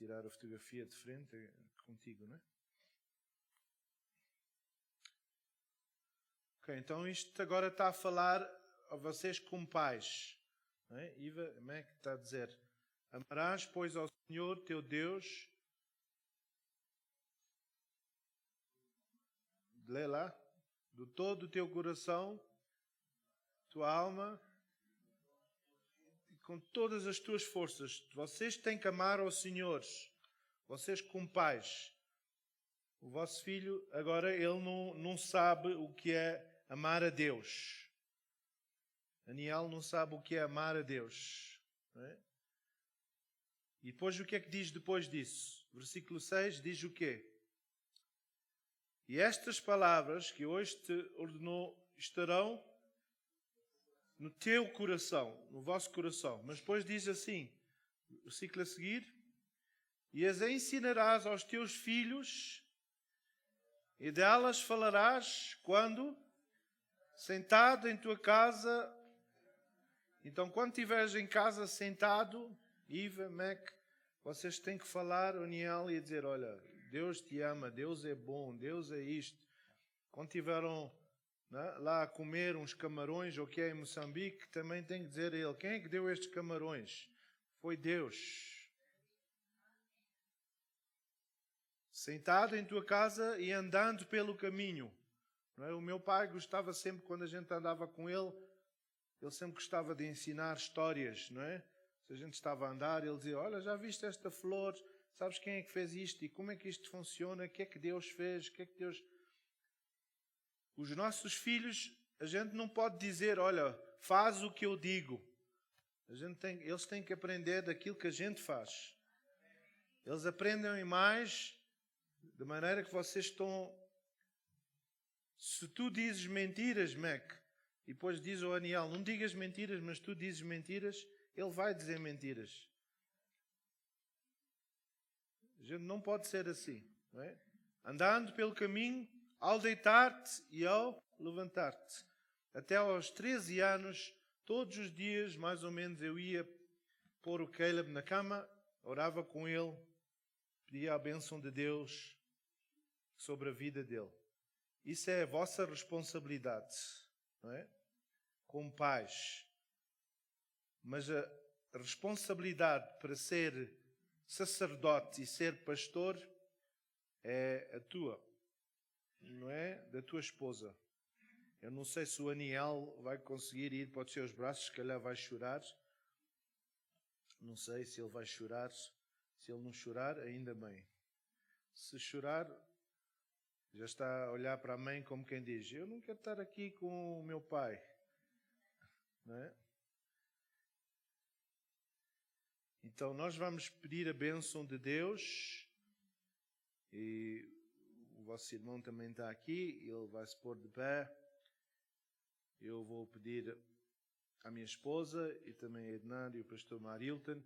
tirar a fotografia de frente contigo, não é? Ok, então isto agora está a falar a vocês como pais. Não é? Iva, como é que está a dizer? Amarás, pois, ao Senhor teu Deus. Lê lá. Do todo o teu coração, tua alma e com todas as tuas forças. Vocês têm que amar ao Senhor. Vocês como pais. O vosso filho, agora, ele não sabe o que é amar a Deus. Daniel não sabe o que é amar a Deus. Não é? E depois o que é que diz depois disso? Versículo 6 diz o quê? E estas palavras que hoje te ordenou estarão no teu coração, no vosso coração. Mas depois diz assim, versículo a seguir, e as ensinarás aos teus filhos, e delas falarás quando? Sentado em tua casa. Então, quando estiveres em casa sentado, Iva, Mac, vocês têm que falar, Oniel, e dizer, olha, Deus te ama, Deus é bom, Deus é isto. Quando estiveram lá a comer uns camarões, ou que é em Moçambique, também tem que dizer a ele, quem é que deu estes camarões? Foi Deus. Sentado em tua casa e andando pelo caminho. Não é? O meu pai gostava sempre, quando a gente andava com ele sempre gostava de ensinar histórias, não é? Se a gente estava a andar, ele dizia, olha, já viste esta flor? Sabes quem é que fez isto? E como é que isto funciona? O que é que Deus fez? O que é que Deus... Os nossos filhos, a gente não pode dizer, olha, faz o que eu digo. Eles têm que aprender daquilo que a gente faz. Eles aprendem mais de maneira que vocês estão... Se tu dizes mentiras, Mac, e depois diz ao Aniel, não digas mentiras, mas tu dizes mentiras, ele vai dizer mentiras. A gente não pode ser assim, não é? Andando pelo caminho, ao deitar-te e ao levantar-te. Até aos 13 anos, todos os dias, mais ou menos, eu ia pôr o Caleb na cama, orava com ele, pedia a bênção de Deus sobre a vida dele. Isso é a vossa responsabilidade, não é? Como pais. Mas a responsabilidade para ser sacerdote e ser pastor é a tua, não é da tua esposa. Eu não sei se o Aniel vai conseguir ir para os seus braços, se calhar vai chorar. Não sei se ele vai chorar. Se ele não chorar, ainda bem. Se chorar, já está a olhar para a mãe como quem diz, eu não quero estar aqui com o meu pai. Não é? Então nós vamos pedir a bênção de Deus, e o vosso irmão também está aqui, ele vai se pôr de pé. Eu vou pedir à minha esposa e também a Edna e o pastor Marilton,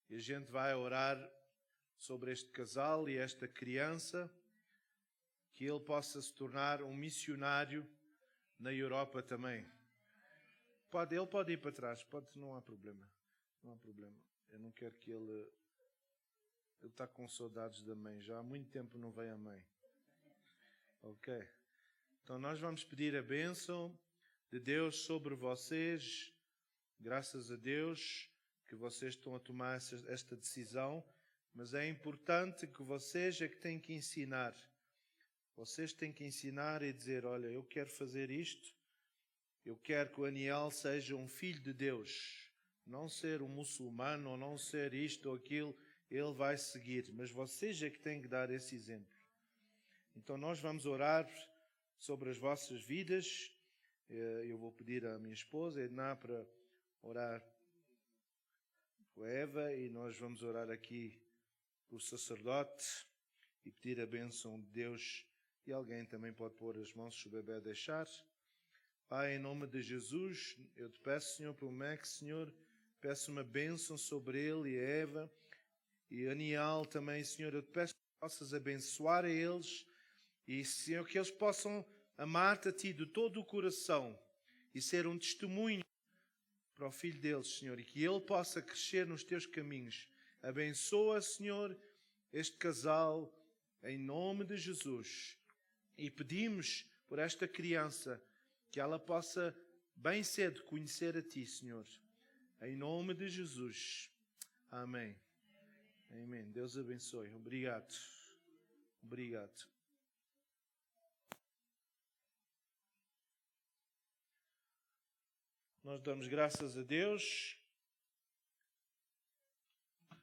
e a gente vai orar sobre este casal e esta criança, que ele possa se tornar um missionário na Europa também. Ele pode ir para trás, não há problema. Não há problema. Eu não quero que ele está com saudades da mãe. Já há muito tempo não vem a mãe. Ok. Então nós vamos pedir a bênção de Deus sobre vocês. Graças a Deus que vocês estão a tomar esta decisão. Mas é importante que vocês é que têm que ensinar. Vocês têm que ensinar e dizer, olha, eu quero fazer isto. Eu quero que o Aniel seja um filho de Deus. Não ser um muçulmano ou não ser isto ou aquilo. Ele vai seguir. Mas vocês é que têm que dar esse exemplo. Então nós vamos orar sobre as vossas vidas. Eu vou pedir à minha esposa, Edna, para orar com a Eva. E nós vamos orar aqui para o sacerdote e pedir a bênção de Deus. E alguém também pode pôr as mãos se o bebê deixar. Pai, em nome de Jesus, eu te peço, Senhor, para o Max, Senhor, peço uma bênção sobre ele e a Eva. E Aniel também, Senhor, eu te peço que possas abençoar a eles. E, Senhor, que eles possam amar-te a Ti de todo o coração e ser um testemunho para o filho deles, Senhor, e que ele possa crescer nos Teus caminhos. Abençoa, Senhor, este casal em nome de Jesus. E pedimos por esta criança que ela possa bem cedo conhecer a Ti, Senhor. Em nome de Jesus. Amém. Amém. Deus abençoe. Obrigado. Obrigado. Nós damos graças a Deus.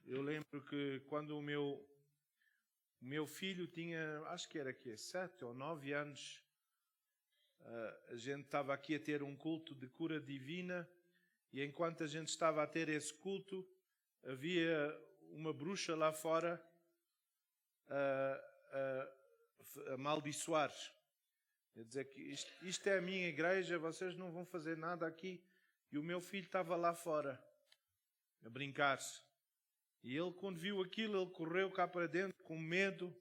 Eu lembro que quando o meu filho tinha, acho que era 7 ou 9 anos, a gente estava aqui a ter um culto de cura divina, e enquanto a gente estava a ter esse culto, havia uma bruxa lá fora a amaldiçoar. Quer dizer que isto é a minha igreja, vocês não vão fazer nada aqui. E o meu filho estava lá fora a brincar. E ele, quando viu aquilo, ele correu cá para dentro com medo.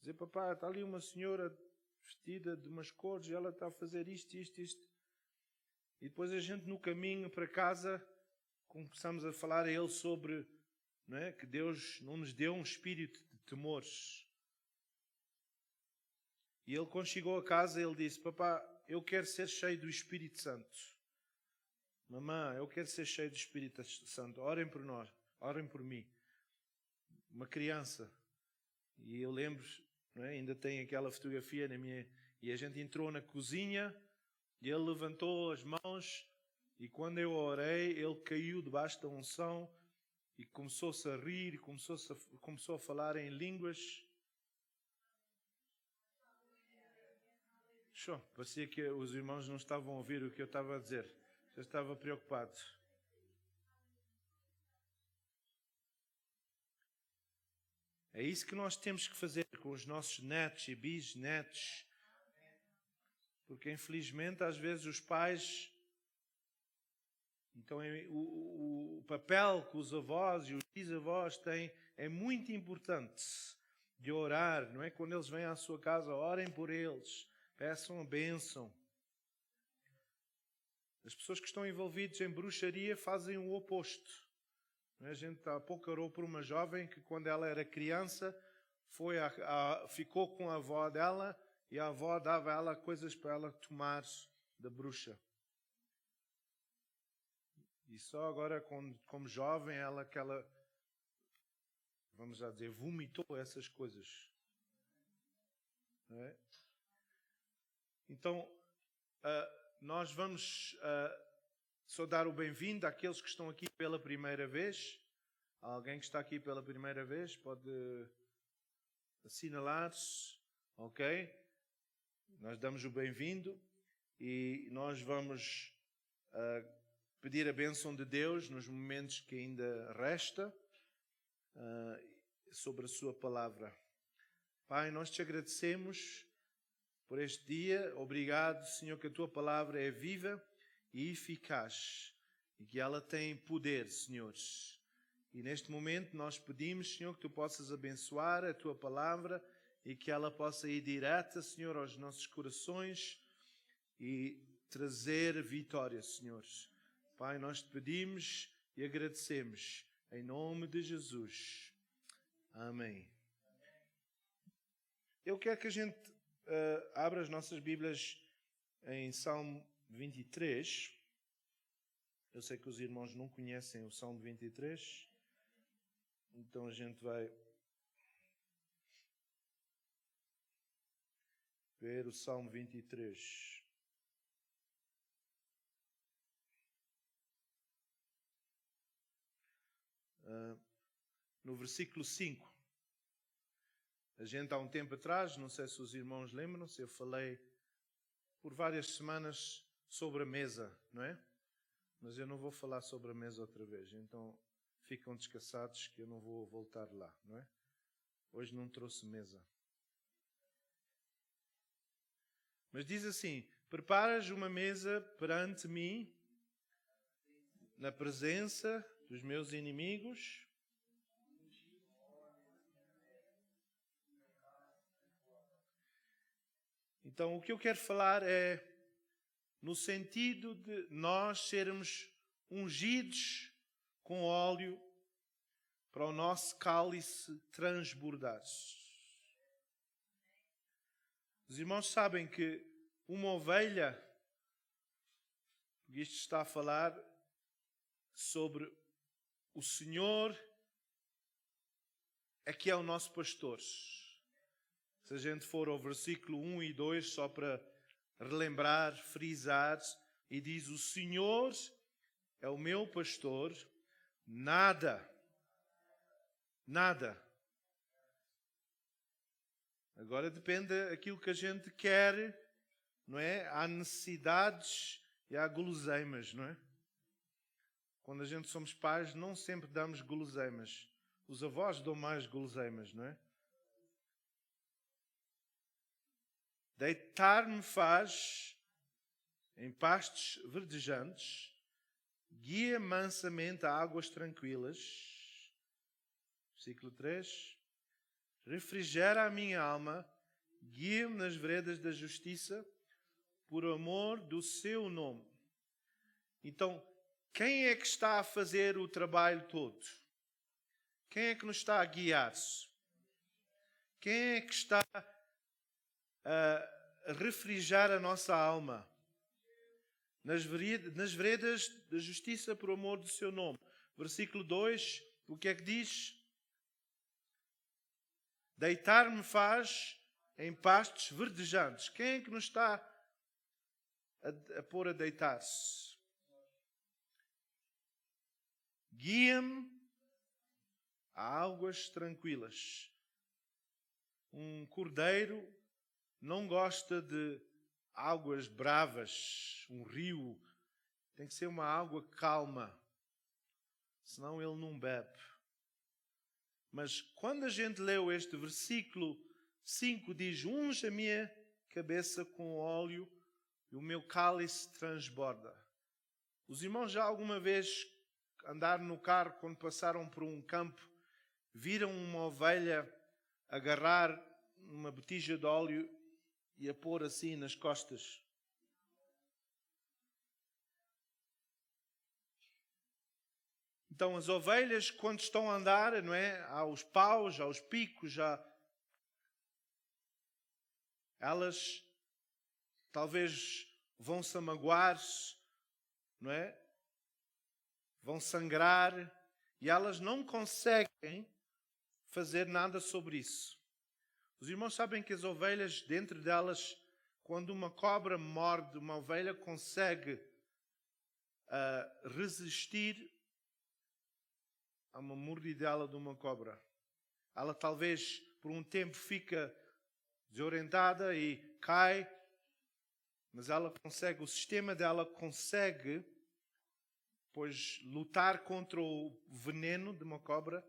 Dizer: papá, está ali uma senhora vestida de umas cores e ela está a fazer isto. E depois a gente, no caminho para casa, começamos a falar a ele sobre, não é, que Deus não nos deu um espírito de temores. E ele, quando chegou a casa, ele disse: papá, eu quero ser cheio do Espírito Santo. Mamãe, eu quero ser cheio do Espírito Santo. Orem por nós, orem por mim. Uma criança. E eu lembro, não é, ainda tem aquela fotografia na minha... E a gente entrou na cozinha e ele levantou as mãos, e quando eu orei, ele caiu debaixo da unção e começou-se a rir, começou a falar em línguas. Parecia que os irmãos não estavam a ouvir o que eu estava a dizer. Eu estava preocupado. É isso que nós temos que fazer com os nossos netos e bisnetos. Porque, infelizmente, às vezes os pais... Então, o papel que os avós e os bisavós têm é muito importante, de orar, não é? Quando eles vêm à sua casa, orem por eles, peçam a bênção. As pessoas que estão envolvidas em bruxaria fazem o oposto. A gente há pouco orou por uma jovem que, quando ela era criança, ficou com a avó dela, e a avó dava a ela coisas para ela tomar da bruxa. E só agora, como jovem, ela, vamos já dizer, vomitou essas coisas. Não é? Então, nós vamos só dar o bem-vindo àqueles que estão aqui pela primeira vez. Alguém que está aqui pela primeira vez pode assinalar-se, ok? Nós damos o bem-vindo e nós vamos pedir a bênção de Deus nos momentos que ainda resta sobre a sua palavra. Pai, nós te agradecemos por este dia. Obrigado, Senhor, que a tua palavra é viva e eficaz e que ela tem poder, Senhor. E neste momento nós pedimos, Senhor, que tu possas abençoar a tua palavra e que ela possa ir direta, Senhor, aos nossos corações e trazer vitória, Senhor. Pai, nós te pedimos e agradecemos em nome de Jesus. Amém. Eu quero que a gente abra as nossas Bíblias em Salmo 23. Eu sei que os irmãos não conhecem o Salmo 23. Então a gente vai ver o Salmo 23. No versículo 5. A gente há um tempo atrás, não sei se os irmãos lembram-se, eu falei por várias semanas sobre a mesa, não é? Mas eu não vou falar sobre a mesa outra vez, então ficam descansados que eu não vou voltar lá, não é? Hoje não trouxe mesa. Mas diz assim: preparas uma mesa perante mim, na presença dos meus inimigos. Então, o que eu quero falar é no sentido de nós sermos ungidos com óleo para o nosso cálice transbordar. Os irmãos sabem que uma ovelha, porque isto está a falar sobre o Senhor é que é o nosso pastor. Se a gente for ao versículo 1 e 2, só para relembrar, frisar, e diz: o Senhor é o meu pastor, nada. Agora depende daquilo que a gente quer, não é? Há necessidades e há guloseimas, não é? Quando a gente somos pais, não sempre damos guloseimas. Os avós dão mais guloseimas, não é? Deitar-me faz em pastos verdejantes, guia mansamente a águas tranquilas. Versículo 3. Refrigera a minha alma, guia-me nas veredas da justiça, por amor do seu nome. Então, quem é que está a fazer o trabalho todo? Quem é que nos está a guiar? Quem é que está a refrigerar a nossa alma? Nas veredas da justiça por amor do seu nome. Versículo 2, o que é que diz? Deitar-me faz em pastos verdejantes. Quem é que nos está a pôr a deitar-se? Guia-me a águas tranquilas. Um cordeiro não gosta de águas bravas, um rio. Tem que ser uma água calma, senão ele não bebe. Mas quando a gente leu este versículo 5, diz: unge a minha cabeça com óleo e o meu cálice transborda. Os irmãos já alguma vez andaram no carro, quando passaram por um campo, viram uma ovelha agarrar uma botija de óleo e a pôr assim nas costas? Então as ovelhas, quando estão a andar, não é? Há os paus, há os picos, elas talvez vão se magoar, não é? Vão sangrar, e elas não conseguem fazer nada sobre isso. Os irmãos sabem que as ovelhas, dentro delas, quando uma cobra morde uma ovelha, consegue resistir a uma mordidela de uma cobra. Ela talvez por um tempo fica desorientada e cai, mas ela consegue, o sistema dela consegue, pois, lutar contra o veneno de uma cobra.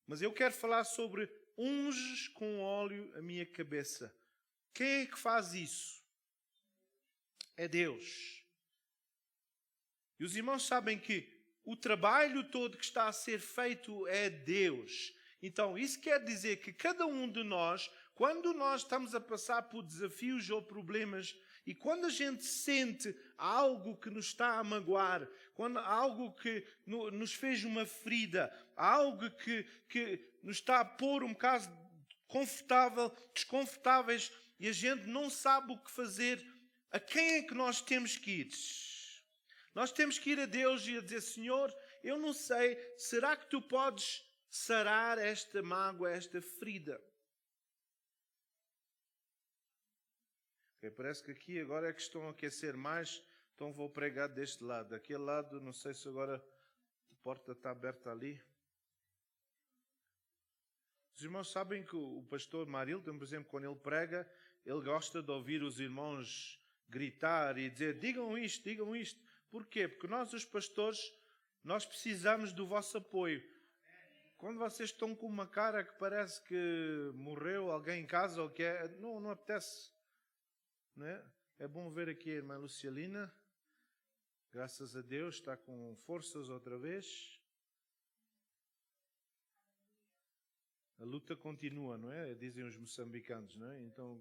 Mas eu quero falar sobre unges com óleo a minha cabeça. Quem é que faz isso? É Deus. E os irmãos sabem que o trabalho todo que está a ser feito é Deus. Então, isso quer dizer que cada um de nós, quando nós estamos a passar por desafios ou problemas, e quando a gente sente algo que nos está a magoar, quando algo que nos fez uma ferida, algo que nos está a pôr um bocado desconfortáveis, e a gente não sabe o que fazer, a quem é que nós temos que ir? Nós temos que ir a Deus e a dizer: Senhor, eu não sei, será que tu podes sarar esta mágoa, esta ferida? Okay, parece que aqui agora é que estão a aquecer mais, então vou pregar deste lado. Daquele lado, não sei se agora a porta está aberta ali. Os irmãos sabem que o pastor Marilton, por exemplo, quando ele prega, ele gosta de ouvir os irmãos gritar e dizer: digam isto, digam isto. Porquê? Porque nós, os pastores, nós precisamos do vosso apoio. Quando vocês estão com uma cara que parece que morreu alguém em casa ou que não apetece, não é? É bom ver aqui a irmã Lucialina. Graças a Deus está com forças outra vez. A luta continua, não é? Dizem os moçambicanos, não é? Então...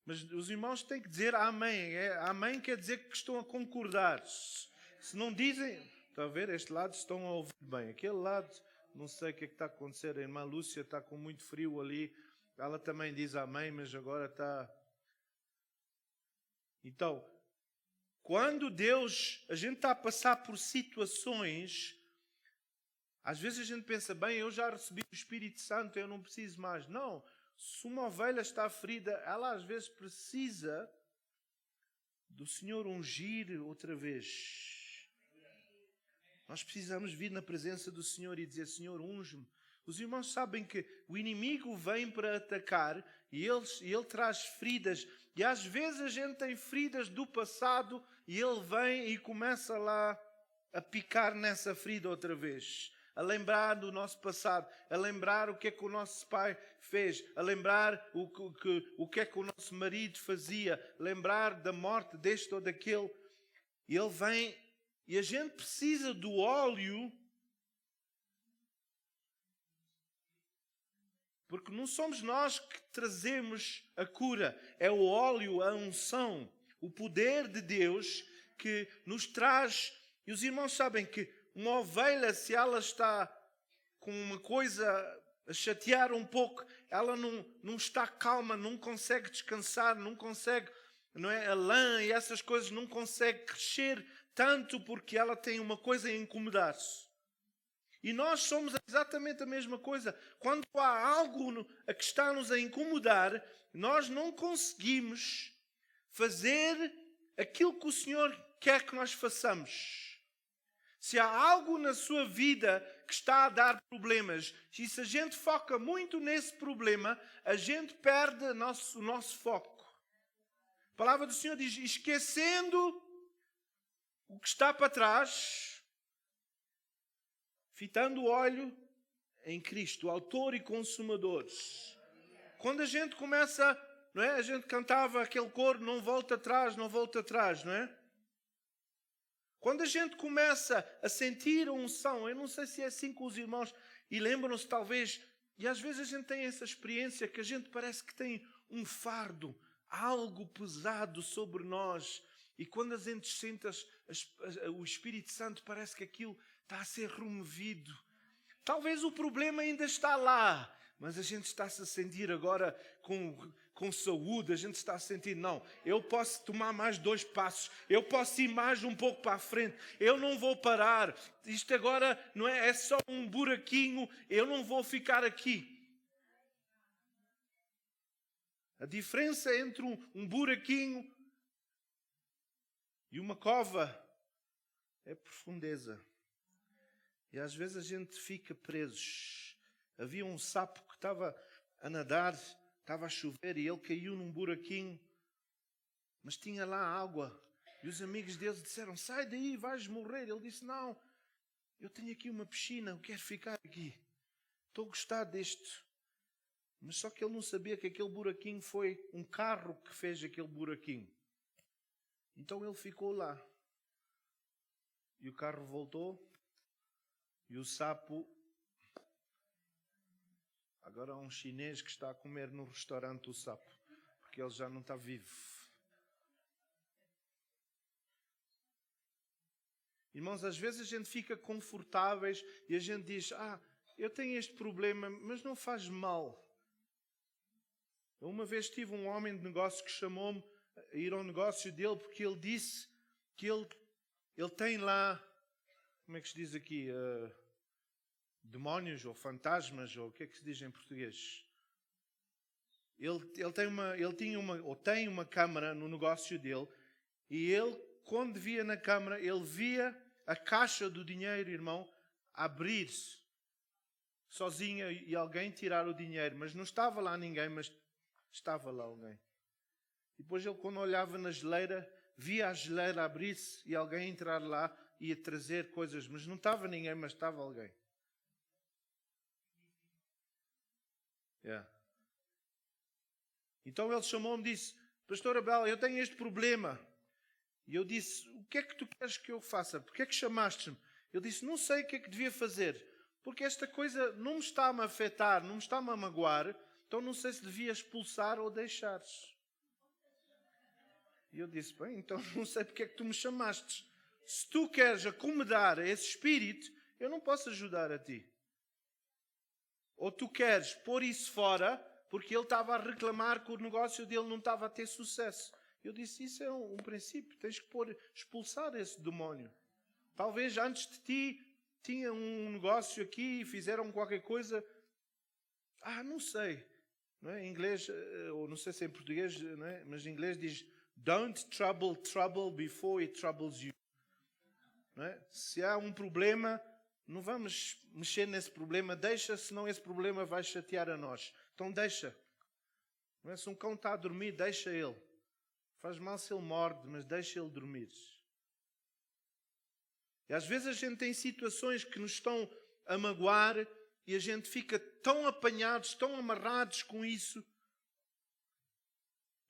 Mas os irmãos têm que dizer amém. Amém quer dizer que estão a concordar. Se não dizem, Está a ver? Este lado estão a ouvir bem. Aquele lado, não sei o que é que está a acontecer. A irmã Lúcia está com muito frio ali. Ela também diz amém, mas agora está... Então, quando a gente está a passar por situações, às vezes a gente pensa, bem, eu já recebi o Espírito Santo, eu não preciso mais. Não, se uma ovelha está ferida, ela às vezes precisa do Senhor ungir outra vez. Nós precisamos vir na presença do Senhor e dizer, Senhor, unge-me. Os irmãos sabem que o inimigo vem para atacar e ele traz feridas. E às vezes a gente tem feridas do passado e ele vem e começa lá a picar nessa ferida outra vez. A lembrar do nosso passado, a lembrar o que é que o nosso pai fez, a lembrar o que é que o nosso marido fazia, lembrar da morte deste ou daquele. E ele vem... E a gente precisa do óleo, porque não somos nós que trazemos a cura, é o óleo, a unção, o poder de Deus que nos traz. E os irmãos sabem que uma ovelha, se ela está com uma coisa a chatear um pouco, ela não está calma, não consegue descansar, não consegue, não é? A lã e essas coisas não consegue crescer tanto porque ela tem uma coisa a incomodar-se. E nós somos exatamente a mesma coisa. Quando há algo a que está-nos a incomodar, nós não conseguimos fazer aquilo que o Senhor quer que nós façamos. Se há algo na sua vida que está a dar problemas, e se a gente foca muito nesse problema, a gente perde o nosso foco. A palavra do Senhor diz, esquecendo o que está para trás, fitando o olho em Cristo, autor e consumador. Quando a gente começa, não é? A gente cantava aquele coro, não volta atrás, não é? Quando a gente começa a sentir a unção, eu não sei se é assim com os irmãos, e lembram-se talvez, e às vezes a gente tem essa experiência que a gente parece que tem um fardo, algo pesado sobre nós. E quando a gente sente o Espírito Santo, parece que aquilo está a ser removido. Talvez o problema ainda está lá, mas a gente está-se a sentir agora com saúde. A gente está a sentir, não, eu posso tomar mais 2 passos. Eu posso ir mais um pouco para a frente. Eu não vou parar. Isto agora não é só um buraquinho. Eu não vou ficar aqui. A diferença entre um buraquinho e uma cova é profundeza. E às vezes a gente fica preso. Havia um sapo que estava a nadar, estava a chover e ele caiu num buraquinho, mas tinha lá água. E os amigos dele disseram, sai daí, vais morrer. Ele disse, não, eu tenho aqui uma piscina, eu quero ficar aqui. Estou a gostar deste. Mas só que ele não sabia que aquele buraquinho foi um carro que fez aquele buraquinho. Então ele ficou lá. E o carro voltou. E o sapo... Agora há um chinês que está a comer no restaurante o sapo. Porque ele já não está vivo. Irmãos, às vezes a gente fica confortáveis e a gente diz, eu tenho este problema, mas não faz mal. Eu uma vez tive um homem de negócio que chamou-me a ir ao negócio dele porque ele disse que ele tem lá, como é que se diz aqui, demónios ou fantasmas, ou o que é que se diz em português? Ele tem uma câmara no negócio dele e ele, quando via na câmara, ele via a caixa do dinheiro, irmão, abrir-se sozinha e alguém tirar o dinheiro, mas não estava lá ninguém, mas estava lá alguém. E depois ele, quando olhava na geleira, via a geleira abrir-se e alguém entrar lá e ia trazer coisas, mas não estava ninguém, mas estava alguém. Então ele chamou-me e disse, Pastor Abel, eu tenho este problema. E eu disse, o que é que tu queres que eu faça? Porquê é que chamaste-me? Ele disse, não sei o que é que devia fazer, porque esta coisa não me está-me a afetar, não me está-me a magoar, então não sei se devia expulsar ou deixares. E eu disse, bem, então não sei porque é que tu me chamaste, Se tu queres acomodar esse espírito, eu não posso ajudar a ti. Ou tu queres pôr isso fora, porque ele estava a reclamar que o negócio dele não estava a ter sucesso. Eu disse, isso é um princípio, tens que expulsar esse demónio. Talvez antes de ti tinha um negócio aqui e fizeram qualquer coisa. Não sei. Não é? Em inglês, ou não sei se é em português, não é? Mas em inglês diz, don't trouble trouble before it troubles you. Não é? Se há um problema, não vamos mexer nesse problema, deixa, senão esse problema vai chatear a nós. Então deixa. Não é? Se um cão está a dormir, deixa ele. Faz mal se ele morde, mas deixa ele dormir. E às vezes a gente tem situações que nos estão a magoar e a gente fica tão apanhados, tão amarrados com isso.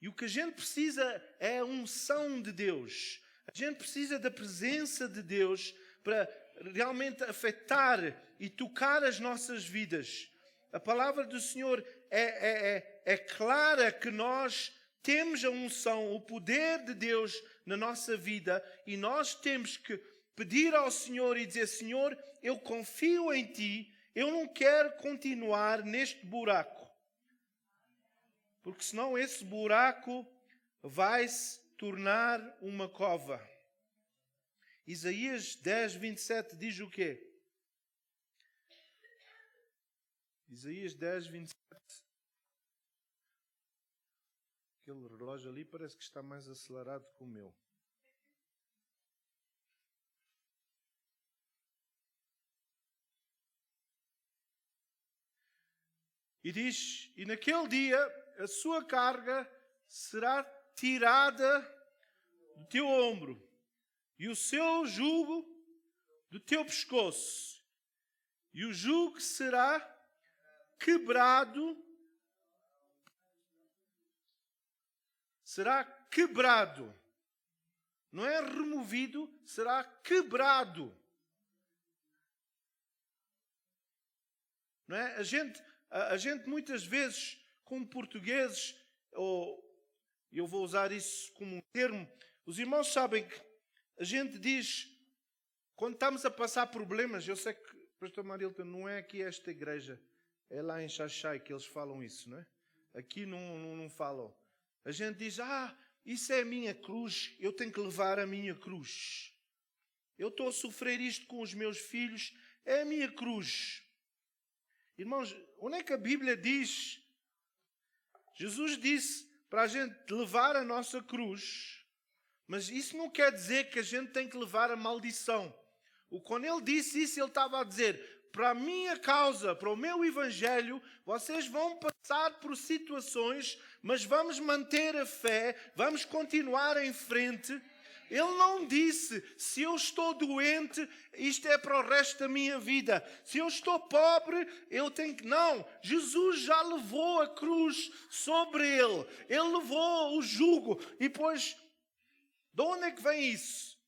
E o que a gente precisa é a unção de Deus. A gente precisa da presença de Deus para realmente afetar e tocar as nossas vidas. A palavra do Senhor é clara que nós temos a unção, o poder de Deus na nossa vida e nós temos que pedir ao Senhor e dizer, Senhor, eu confio em Ti, eu não quero continuar neste buraco. Porque senão esse buraco vai se tornar uma cova. Isaías 10, 27 diz o quê? Isaías 10, 27. Aquele relógio ali parece que está mais acelerado que o meu. E diz, e naquele dia a sua carga será tirada do teu ombro e o seu jugo do teu pescoço. E o jugo será quebrado. Será quebrado. Não é removido, será quebrado. Não é? A gente muitas vezes, como portugueses, ou eu vou usar isso como um termo, os irmãos sabem que a gente diz, quando estamos a passar problemas, eu sei que, Pastor Marilton, não é aqui esta igreja, é lá em Xaxai que eles falam isso, não é? Aqui não falam. A gente diz, isso é a minha cruz, eu tenho que levar a minha cruz. Eu estou a sofrer isto com os meus filhos, é a minha cruz. Irmãos, onde é que a Bíblia diz? Jesus disse para a gente levar a nossa cruz, mas isso não quer dizer que a gente tem que levar a maldição. Quando ele disse isso, ele estava a dizer, para a minha causa, para o meu evangelho, vocês vão passar por situações, mas vamos manter a fé, vamos continuar em frente. Ele não disse, se eu estou doente, isto é para o resto da minha vida. Se eu estou pobre, eu tenho que... Não, Jesus já levou a cruz sobre ele. Ele levou o jugo. E depois, de onde é que vem isso?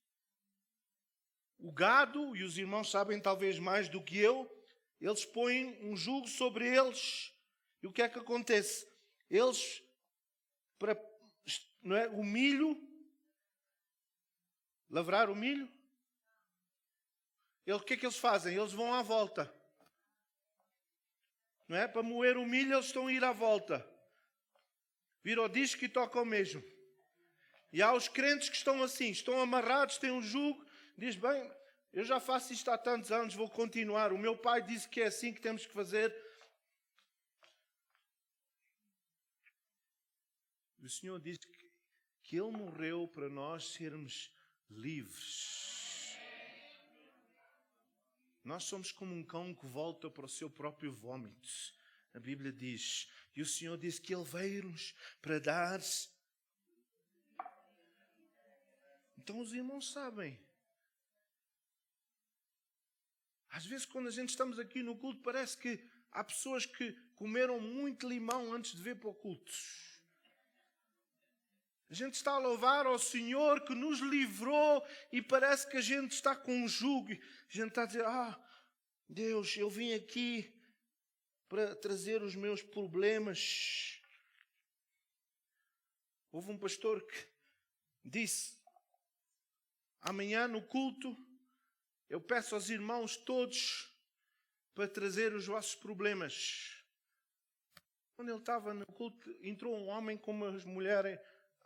O gado, e os irmãos sabem talvez mais do que eu, eles põem um jugo sobre eles. E o que é que acontece? Eles, não é, o milho... Lavrar o milho? O que é que eles fazem? Eles vão à volta. Não é? Para moer o milho, eles estão a ir à volta. Vira o disco e toca o mesmo. E há os crentes que estão assim, estão amarrados, têm um jugo. Diz, bem, eu já faço isto há tantos anos, vou continuar. O meu pai disse que é assim que temos que fazer. O Senhor diz que Ele morreu para nós sermos livres. Nós somos como um cão que volta para o seu próprio vômito. A Bíblia diz, e o Senhor disse que Ele veio-nos para dar. Então os irmãos sabem. Às vezes quando a gente estamos aqui no culto, parece que há pessoas que comeram muito limão antes de vir para o culto. A gente está a louvar ao Senhor que nos livrou e parece que a gente está com um jugo. A gente está a dizer, Deus, eu vim aqui para trazer os meus problemas. Houve um pastor que disse, amanhã no culto, eu peço aos irmãos todos para trazer os vossos problemas. Quando ele estava no culto, entrou um homem com uma mulher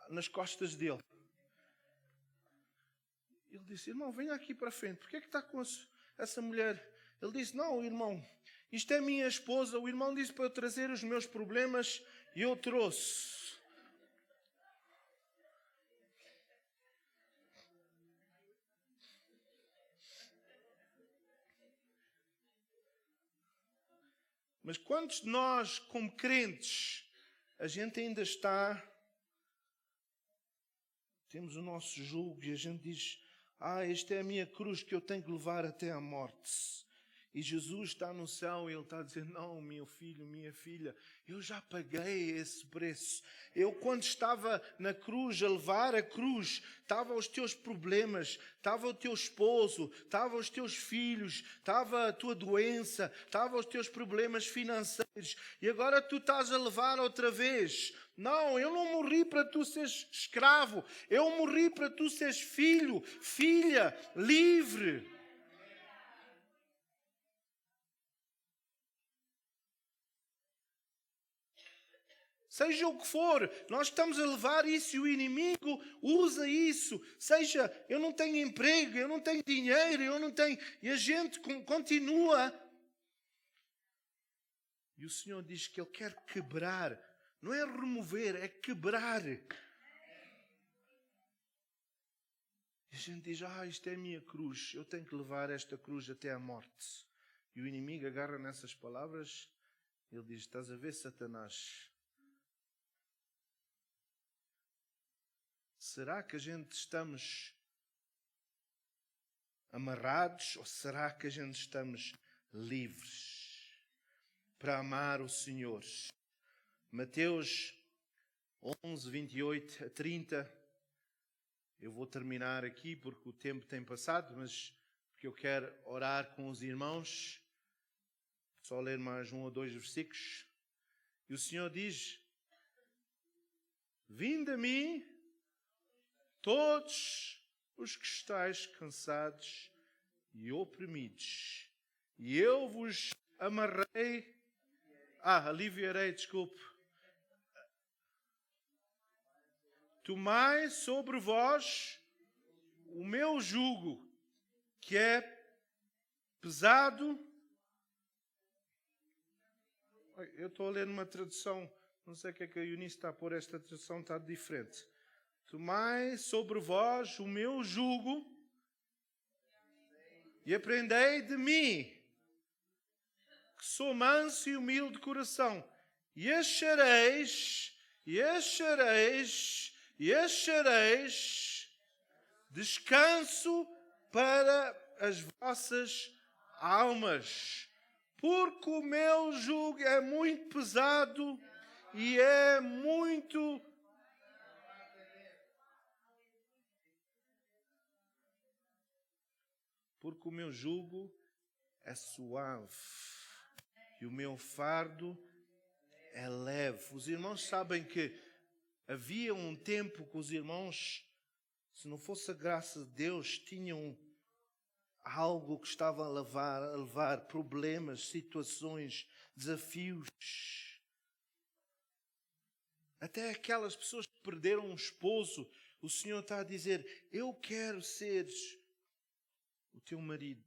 nas costas dele. Ele disse, irmão, venha aqui para frente. Por que é que está com essa mulher? Ele disse, não, irmão, isto é minha esposa. O irmão disse para eu trazer os meus problemas e eu trouxe. Mas quantos de nós, como crentes, a gente ainda temos o nosso jugo e a gente diz, esta é a minha cruz que eu tenho que levar até a morte. E Jesus está no céu e Ele está a dizer, não, meu filho, minha filha, eu já paguei esse preço. Eu, quando estava na cruz, a levar a cruz, estavam os teus problemas, estava o teu esposo, estavam os teus filhos, estava a tua doença, estavam os teus problemas financeiros. E agora tu estás a levar outra vez. Não, eu não morri para tu seres escravo. Eu morri para tu seres filho, filha, livre. Seja o que for, nós estamos a levar isso e o inimigo usa isso. Seja, eu não tenho emprego, eu não tenho dinheiro, eu não tenho... E a gente continua. E o Senhor diz que Ele quer quebrar. Não é remover, é quebrar. E a gente diz, isto é a minha cruz. Eu tenho que levar esta cruz até a morte. E o inimigo agarra nessas palavras. Ele diz, estás a ver, Satanás? Será que a gente estamos amarrados ou será que a gente estamos livres para amar o Senhor? Mateus 11, 28 a 30. Eu vou terminar aqui porque o tempo tem passado, mas porque eu quero orar com os irmãos. Só ler mais 1 ou 2 versículos. E o Senhor diz, vinde a mim, todos os que estáis cansados e oprimidos, e eu vos aliviarei, desculpe. Tomai sobre vós o meu jugo, que é pesado. Eu estou a ler numa tradução, não sei o que é que a Eunice está a pôr, esta tradução está diferente. Tomai sobre vós o meu jugo e aprendei de mim, que sou manso e humilde de coração, e achareis descanso para as vossas almas. Porque o meu jugo é muito pesado e é muito... Porque o meu jugo é suave e o meu fardo é leve. Os irmãos sabem que havia um tempo que os irmãos, se não fosse a graça de Deus, tinham algo que estava a levar problemas, situações, desafios. Até aquelas pessoas que perderam um esposo, o Senhor está a dizer, eu quero ser o teu marido.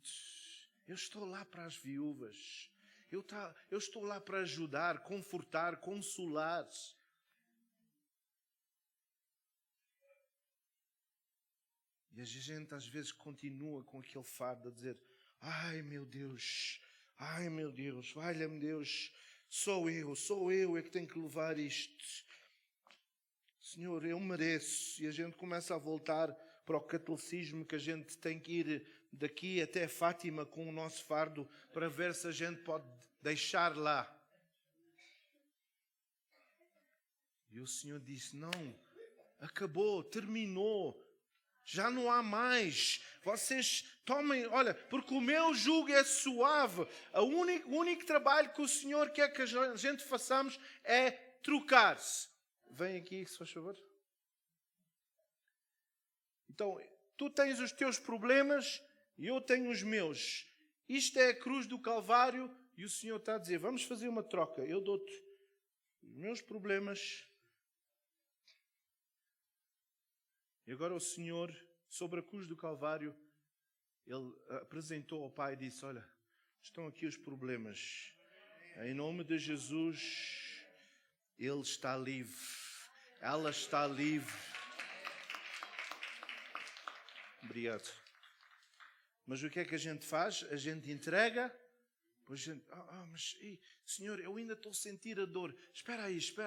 Eu estou lá para as viúvas. Eu estou lá para ajudar, confortar, consolar. E a gente às vezes continua com aquele fardo a dizer, ai meu Deus, valha-me Deus, sou eu é que tenho que levar isto. Senhor, eu mereço. E a gente começa a voltar para o catolicismo, que a gente tem que ir daqui até Fátima com o nosso fardo para ver se a gente pode deixar lá. E o Senhor disse, não, acabou, terminou, já não há mais. Vocês tomem, olha, porque o meu jugo é suave. O único trabalho que o Senhor quer que a gente façamos é trocar-se. Vem aqui, se faz favor. Então, tu tens os teus problemas e eu tenho os meus. Isto é a cruz do Calvário e o Senhor está a dizer, vamos fazer uma troca. Eu dou-te os meus problemas. E agora o Senhor, sobre a cruz do Calvário, Ele apresentou ao Pai e disse, olha, estão aqui os problemas. Em nome de Jesus, Ele está livre. Ela está livre. Obrigado. Mas o que é que a gente faz? A gente entrega. Depois a gente, mas Senhor, eu ainda estou a sentir a dor. Espera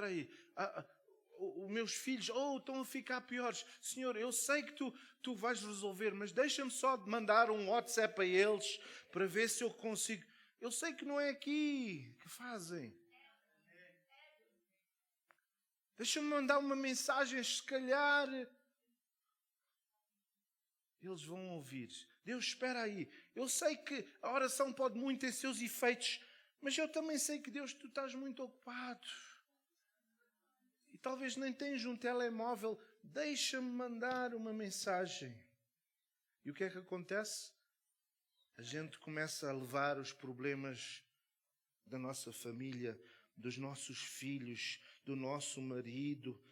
aí. Os meus filhos, estão a ficar piores. Senhor, eu sei que tu vais resolver, mas deixa-me só mandar um WhatsApp a eles para ver se eu consigo. Eu sei que não é aqui que fazem. Deixa-me mandar uma mensagem, se calhar eles vão ouvir. Deus, espera aí. Eu sei que a oração pode muito ter seus efeitos, mas eu também sei que, Deus, tu estás muito ocupado. E talvez nem tens um telemóvel. Deixa-me mandar uma mensagem. E o que é que acontece? A gente começa a levar os problemas da nossa família, dos nossos filhos, do nosso marido.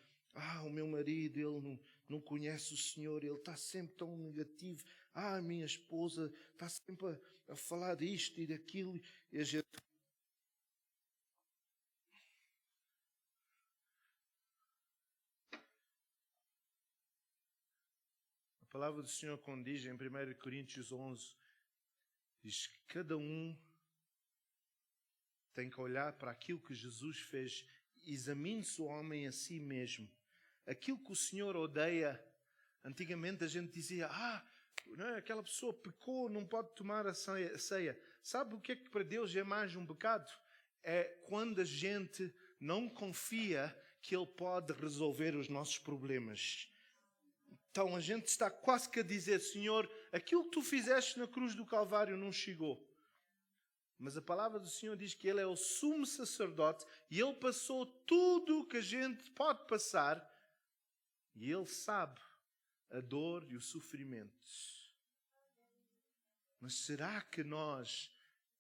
O meu marido, ele não conhece o Senhor, ele está sempre tão negativo. A minha esposa está sempre a falar disto e daquilo. E a gente... A palavra do Senhor condiz em 1 Coríntios 11, diz que cada um tem que olhar para aquilo que Jesus fez. Examine-se o homem a si mesmo. Aquilo que o Senhor odeia. Antigamente a gente dizia, aquela pessoa pecou, não pode tomar a ceia. Sabe o que é que para Deus é mais um pecado? É quando a gente não confia que Ele pode resolver os nossos problemas. Então a gente está quase que a dizer, Senhor, aquilo que tu fizeste na cruz do Calvário não chegou. Mas a palavra do Senhor diz que Ele é o sumo sacerdote e Ele passou tudo o que a gente pode passar e Ele sabe a dor e o sofrimento. Mas será que nós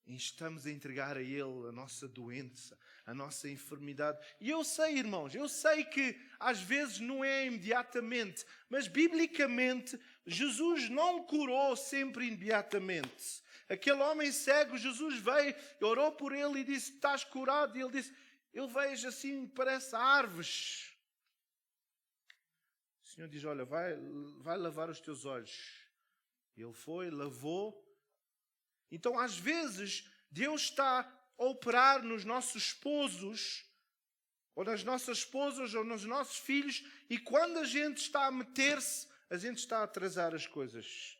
estamos a entregar a Ele a nossa doença, a nossa enfermidade? E eu sei, irmãos, eu sei que às vezes não é imediatamente, mas biblicamente Jesus não curou sempre imediatamente. Aquele homem cego, Jesus veio, orou por ele e disse, estás curado? E ele disse, eu vejo assim, parece árvores. O Senhor diz, olha, vai lavar os teus olhos. Ele foi, lavou. Então, às vezes, Deus está a operar nos nossos esposos, ou nas nossas esposas, ou nos nossos filhos, e quando a gente está a meter-se, a gente está a atrasar as coisas.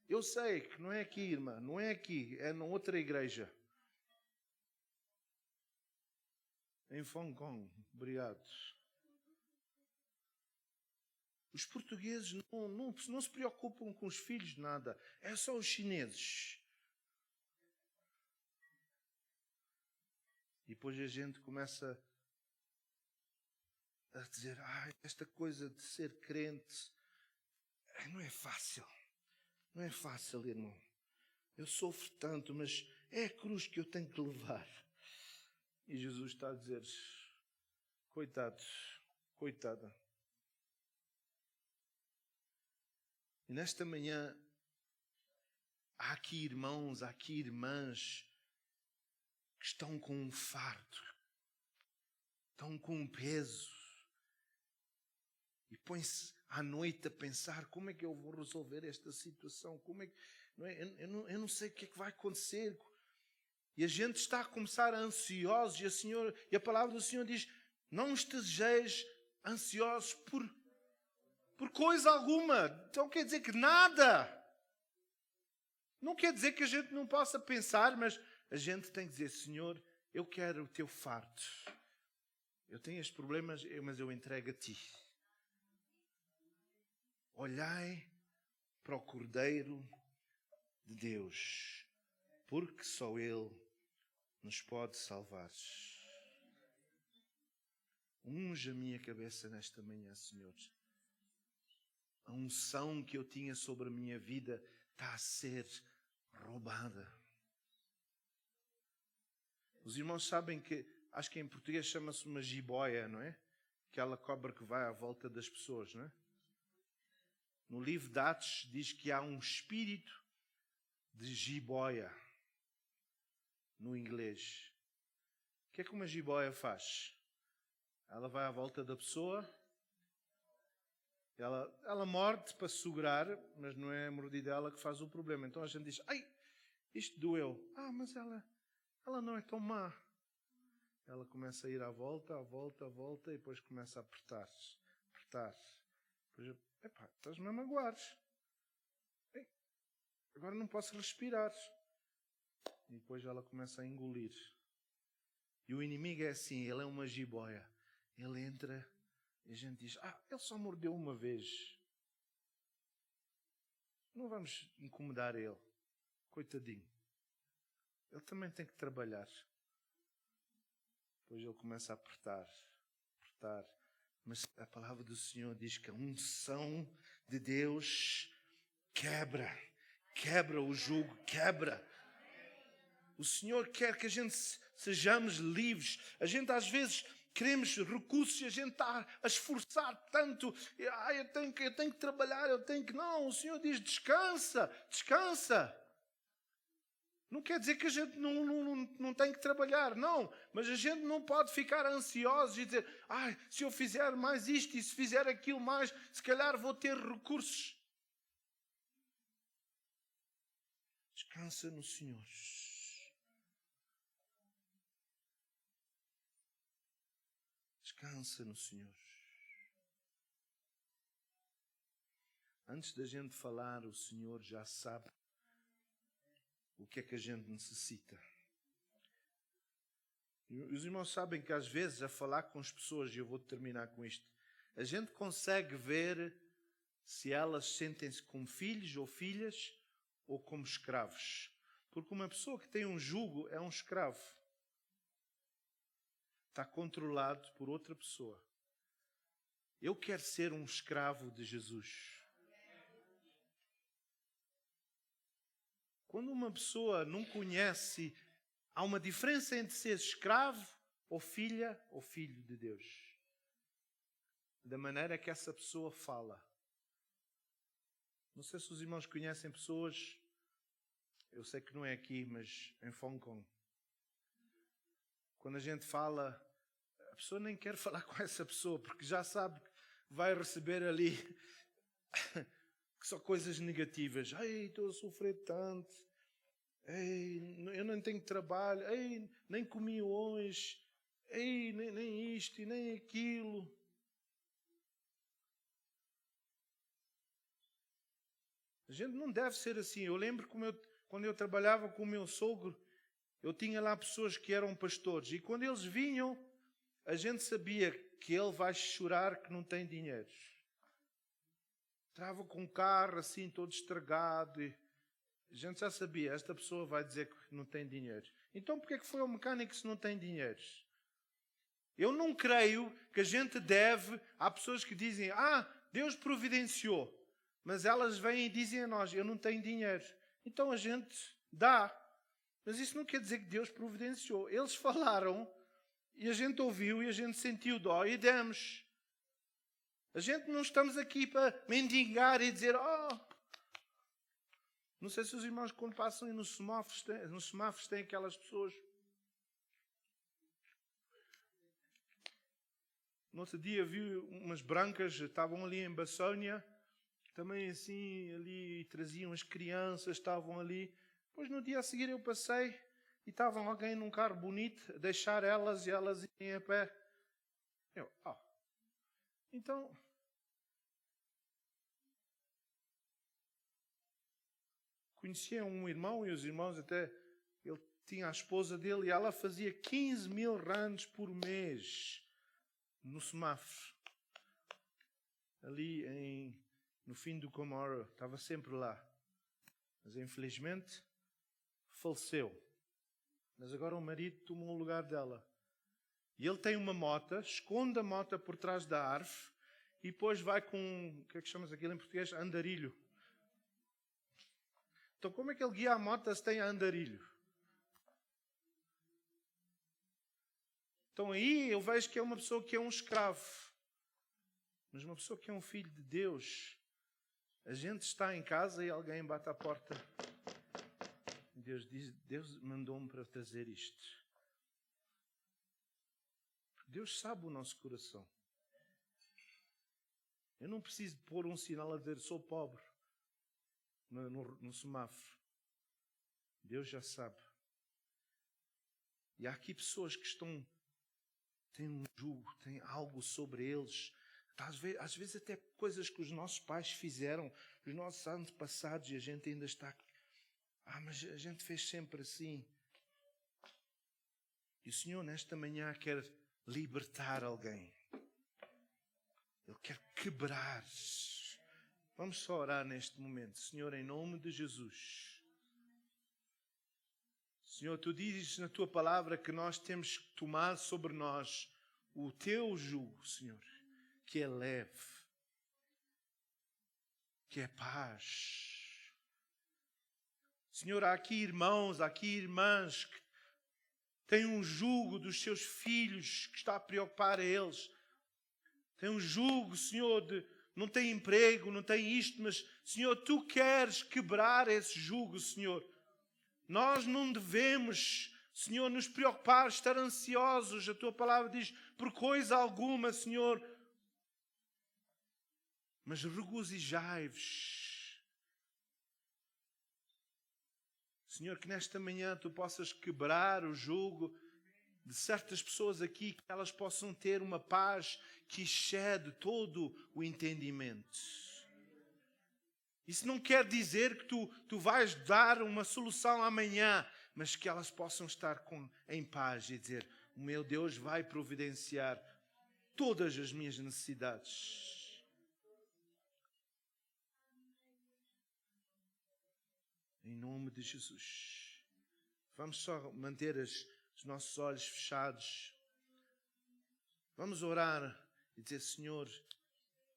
Eu sei que não é aqui, irmã, não é aqui, é na outra igreja. Em Hong Kong, obrigado. Os portugueses não se preocupam com os filhos de nada, é só os chineses. E depois a gente começa a dizer, esta coisa de ser crente não é fácil. Não é fácil, irmão. Eu sofro tanto, mas é a cruz que eu tenho que levar. E Jesus está a dizer, coitado, coitada. E nesta manhã, há aqui irmãos, há aqui irmãs que estão com um fardo, estão com um peso. E põe-se à noite a pensar, como é que eu vou resolver esta situação? Como é que, não é? Eu não sei o que é que vai acontecer. E a gente está a começar ansiosos e a palavra do Senhor diz, não estejeis ansiosos por coisa alguma. Então quer dizer que nada. Não quer dizer que a gente não possa pensar, mas a gente tem que dizer, Senhor, eu quero o teu fardo. Eu tenho estes problemas, mas eu entrego a ti. Olhai para o Cordeiro de Deus, porque só Ele nos pode salvar. Unge a minha cabeça nesta manhã, Senhor. A unção que eu tinha sobre a minha vida está a ser roubada. Os irmãos sabem que, acho que em português chama-se uma jiboia, não é? Aquela cobra que vai à volta das pessoas, não é? No livro de Atos diz que há um espírito de jiboia no inglês. O que é que uma jiboia faz? Ela vai à volta da pessoa, ela morde para segurar, mas não é a mordida dela que faz o problema. Então a gente diz, ai, isto doeu. Ah, mas ela não é tão má. Ela começa a ir à volta, e depois começa a apertar. Depois, epá, estás-me a magoar. Ei, agora não posso respirar. E depois ela começa a engolir. E o inimigo é assim, ele é uma jiboia. Ele entra e a gente diz, ele só mordeu uma vez. Não vamos incomodar ele. Coitadinho. Ele também tem que trabalhar. Depois ele começa a apertar. Mas a palavra do Senhor diz que a unção de Deus quebra o jugo, quebra. O Senhor quer que a gente sejamos livres. A gente às vezes queremos recursos e a gente está a esforçar tanto. Eu tenho que trabalhar, Não, o Senhor diz, descansa. Não quer dizer que a gente não tem que trabalhar, não. Mas a gente não pode ficar ansioso e dizer, se eu fizer mais isto e se fizer aquilo mais, se calhar vou ter recursos. Descansa no Senhor. Descansa no Senhor. Antes da gente falar, o Senhor já sabe o que é que a gente necessita. E os irmãos sabem que às vezes, a falar com as pessoas, e eu vou terminar com isto, a gente consegue ver se elas sentem-se como filhos ou filhas ou como escravos. Porque uma pessoa que tem um jugo é um escravo. Está controlado por outra pessoa. Eu quero ser um escravo de Jesus. Quando uma pessoa não conhece, há uma diferença entre ser escravo ou filha ou filho de Deus. Da maneira que essa pessoa fala. Não sei se os irmãos conhecem pessoas, eu sei que não é aqui, mas em Hong Kong. Quando a gente fala, a pessoa nem quer falar com essa pessoa, porque já sabe que vai receber ali que só coisas negativas. Estou a sofrer tanto. Eu não tenho trabalho. Nem comi hoje. Nem isto e nem aquilo. A gente não deve ser assim. Eu lembro quando eu trabalhava com o meu sogro, eu tinha lá pessoas que eram pastores. E quando eles vinham, a gente sabia que ele vai chorar que não tem dinheiro. Estava com um carro assim, todo estragado. E a gente já sabia, esta pessoa vai dizer que não tem dinheiro. Então porquê que foi ao mecânico se não tem dinheiro? Eu não creio que a gente deve... Há pessoas que dizem, Deus providenciou. Mas elas vêm e dizem a nós, eu não tenho dinheiro. Então a gente dá. Mas isso não quer dizer que Deus providenciou. Eles falaram e a gente ouviu e a gente sentiu dó e demos. A gente não estamos aqui para mendigar e dizer, Não sei se os irmãos quando passam nos semáforos têm aquelas pessoas. No outro dia vi umas brancas, estavam ali em Bassónia, também assim, ali traziam as crianças, estavam ali. Depois no dia a seguir eu passei e estava alguém num carro bonito a deixar elas e elas irem a pé. Então, conhecia um irmão e os irmãos até, ele tinha a esposa dele e ela fazia 15,000 rands por mês no semáforo. Ali no fim do Comoro, estava sempre lá. Mas infelizmente faleceu. Mas agora o marido tomou o lugar dela. E ele tem uma moto, esconde a moto por trás da árvore e depois vai com, o que é que chamas aquilo em português? Andarilho. Então como é que ele guia a moto se tem andarilho? Então aí eu vejo que é uma pessoa que é um escravo. Mas uma pessoa que é um filho de Deus, a gente está em casa e alguém bate à porta. E Deus diz, Deus mandou-me para trazer isto. Deus sabe o nosso coração. Eu não preciso pôr um sinal a dizer, sou pobre, no semáforo. Deus já sabe. E há aqui pessoas que têm um jugo, têm algo sobre eles. Às vezes até coisas que os nossos pais fizeram, os nossos antepassados, e a gente ainda está... mas a gente fez sempre assim. E o Senhor nesta manhã quer libertar alguém. Ele quer quebrar. Vamos só orar neste momento. Senhor, em nome de Jesus. Senhor, Tu dizes na Tua palavra que nós temos que tomar sobre nós o Teu jugo, Senhor, que é leve, que é paz. Senhor, há aqui irmãos, há aqui irmãs que têm um jugo dos seus filhos que está a preocupar a eles. Tem um jugo, Senhor, de não tem emprego, não tem isto, mas, Senhor, Tu queres quebrar esse jugo, Senhor. Nós não devemos, Senhor, nos preocupar, estar ansiosos. A Tua palavra diz, por coisa alguma, Senhor, mas regozijai-vos. Senhor, que nesta manhã Tu possas quebrar o jugo de certas pessoas aqui, que elas possam ter uma paz que excede todo o entendimento. Isso não quer dizer que tu vais dar uma solução amanhã, mas que elas possam estar em paz e dizer, o meu Deus vai providenciar todas as minhas necessidades. Em nome de Jesus. Vamos só manter os nossos olhos fechados. Vamos orar e dizer, Senhor,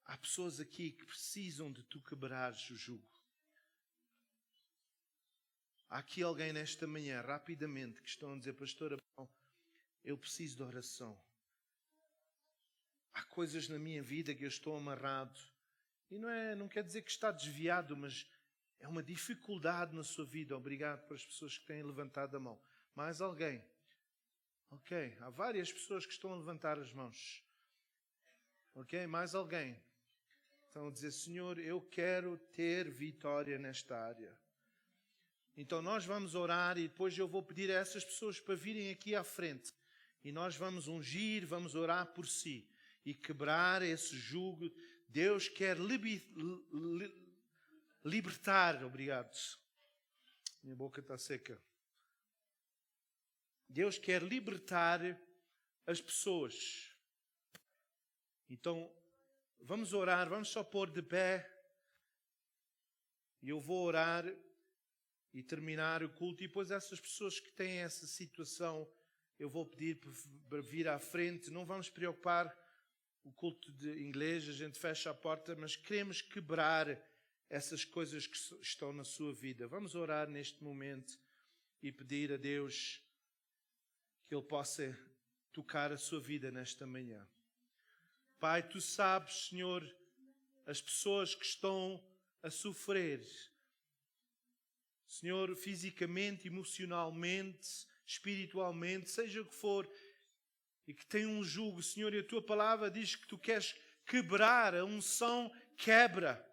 há pessoas aqui que precisam de Tu quebrares o jugo. Há aqui alguém nesta manhã, rapidamente, que estão a dizer, pastor, eu preciso de oração. Há coisas na minha vida que eu estou amarrado. E não quer dizer que está desviado, mas é uma dificuldade na sua vida. Obrigado para as pessoas que têm levantado a mão. Mais alguém? Ok, há várias pessoas que estão a levantar as mãos. Ok, mais alguém? Estão a dizer, Senhor, eu quero ter vitória nesta área. Então nós vamos orar e depois eu vou pedir a essas pessoas para virem aqui à frente. E nós vamos ungir, vamos orar por si. E quebrar esse jugo. Deus quer libertar. Obrigado. Minha boca está seca. Deus quer libertar as pessoas. Então, vamos orar, vamos só pôr de pé. E eu vou orar e terminar o culto. E depois essas pessoas que têm essa situação, eu vou pedir para vir à frente. Não vamos preocupar o culto de inglês, a gente fecha a porta, mas queremos quebrar essas coisas que estão na sua vida. Vamos orar neste momento e pedir a Deus que Ele possa tocar a sua vida nesta manhã. Pai, Tu sabes, Senhor, as pessoas que estão a sofrer. Senhor, fisicamente, emocionalmente, espiritualmente, seja o que for, e que têm um jugo, Senhor, e a Tua palavra diz que Tu queres quebrar, a unção quebra.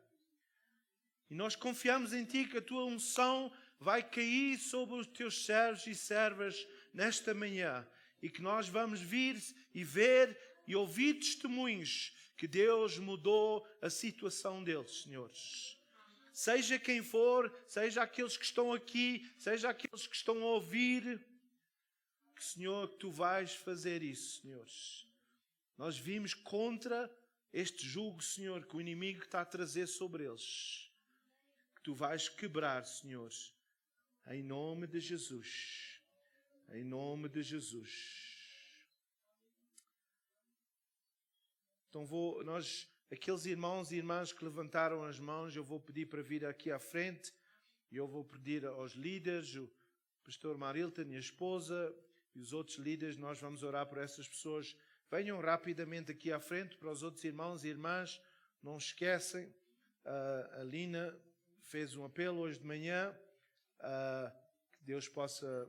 E nós confiamos em Ti que a Tua unção vai cair sobre os Teus servos e servas nesta manhã. E que nós vamos vir e ver e ouvir testemunhos que Deus mudou a situação deles, senhores. Seja quem for, seja aqueles que estão aqui, seja aqueles que estão a ouvir, que, Senhor, que Tu vais fazer isso, senhores. Nós vimos contra este jugo, Senhor, que o inimigo está a trazer sobre eles. Que Tu vais quebrar, Senhor, em nome de Jesus. Em nome de Jesus. Então aqueles irmãos e irmãs que levantaram as mãos, eu vou pedir para vir aqui à frente. E eu vou pedir aos líderes, o pastor Marilton e a esposa, e os outros líderes, nós vamos orar por essas pessoas. Venham rapidamente aqui à frente para os outros irmãos e irmãs. Não esquecem, a Lina fez um apelo hoje de manhã, que Deus possa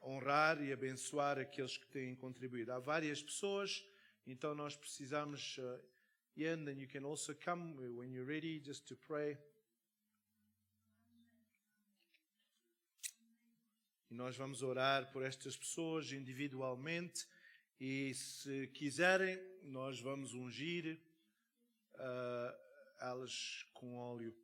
honrar e abençoar aqueles que têm contribuído. Há várias pessoas, então nós precisamos... Ian, and you can also come when you're ready just to pray. E nós vamos orar por estas pessoas individualmente e, se quiserem, nós vamos ungir elas com óleo.